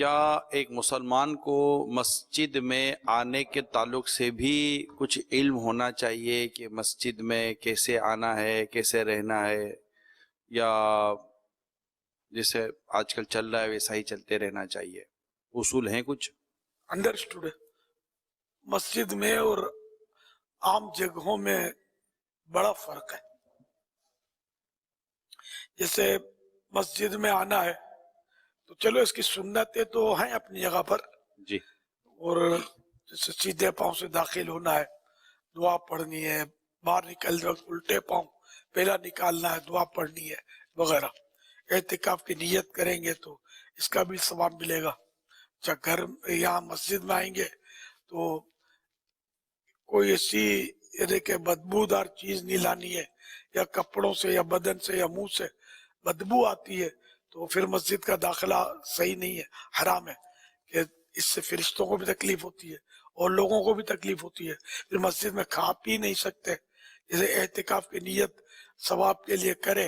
کیا ایک مسلمان کو مسجد میں آنے کے تعلق سے بھی کچھ علم ہونا چاہیے کہ مسجد میں کیسے آنا ہے، کیسے رہنا ہے، یا جیسے آج کل چل رہا ہے ویسا ہی چلتے رہنا چاہیے؟ اصول ہیں کچھ؟ انڈرسٹوڈ ہے. مسجد میں اور عام جگہوں میں بڑا فرق ہے. جیسے مسجد میں آنا ہے تو چلو اس کی سنتیں تو ہیں اپنی جگہ پر، جی اور جیسے سیدھے پاؤں سے داخل ہونا ہے، دعا پڑھنی ہے، باہر نکلتے وقت الٹے پاؤں پہلا نکالنا ہے، دعا پڑھنی ہے وغیرہ. اعتکاف کی نیت کریں گے تو اس کا بھی ثواب ملے گا. جب گھر یہاں مسجد میں آئیں گے تو کوئی ایسی یعنی کہ بدبودار چیز نہیں لانی ہے، یا کپڑوں سے یا بدن سے یا منہ سے بدبو آتی ہے تو پھر مسجد کا داخلہ صحیح نہیں ہے، حرام ہے. کہ اس سے فرشتوں کو بھی تکلیف ہوتی ہے اور لوگوں کو بھی تکلیف ہوتی ہے. پھر مسجد میں کھا پی نہیں سکتے. جیسے اعتکاف کی نیت ثواب کے لیے کرے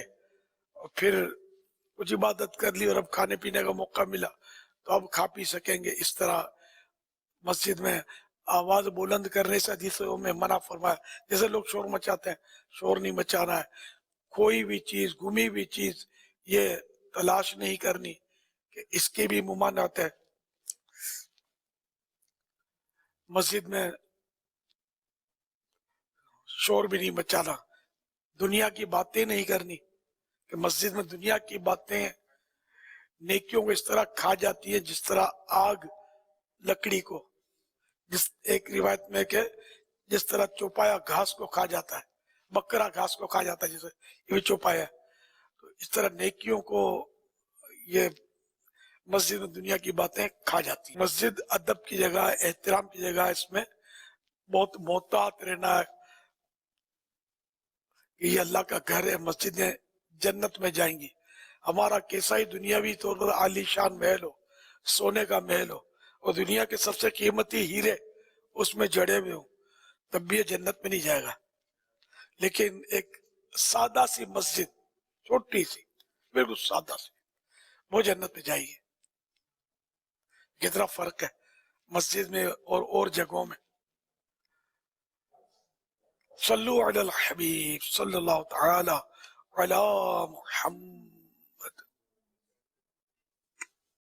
اور پھر کچھ عبادت کر لی اور اب کھانے پینے کا موقع ملا تو اب کھا پی سکیں گے. اس طرح مسجد میں آواز بلند کرنے سے حدیثوں میں منع فرمایا. جیسے لوگ شور مچاتے ہیں، شور نہیں مچانا ہے. کوئی بھی چیز، گمی ہوئی چیز یہ تلاش نہیں کرنی کہ اس کی بھی ممانعت ہے. مسجد میں شور بھی نہیں مچانا، دنیا کی باتیں نہیں کرنی کہ مسجد میں دنیا کی باتیں نیکیوں کو اس طرح کھا جاتی ہے جس طرح آگ لکڑی کو. جس ایک روایت میں کہ جس طرح چوپایا گھاس کو کھا جاتا ہے، بکرا گھاس کو کھا جاتا ہے، جیسے یہ بھی چوپایا ہے. تو اس طرح نیکیوں کو یہ مسجد میں دنیا کی باتیں کھا جاتی ہیں. مسجد ادب کی جگہ، احترام کی جگہ، اس میں بہت محتاط رہنا ہے کہ یہ اللہ کا گھر ہے. مسجدیں جنت میں جائیں گی. ہمارا کیسا ہی دنیاوی طور پر عالی شان محل ہو، سونے کا محل ہو، اور دنیا کے سب سے قیمتی ہیرے اس میں جڑے ہوئے ہوں، تب بھی یہ جنت میں نہیں جائے گا. لیکن ایک سادہ سی مسجد، چھوٹی سی، بالکل سادہ سی، وہ جنت میں جائے گی. کتنا فرق ہے مسجد میں اور جگہوں میں. صلو علی الحبیب صلی اللہ تعالی علی محمد.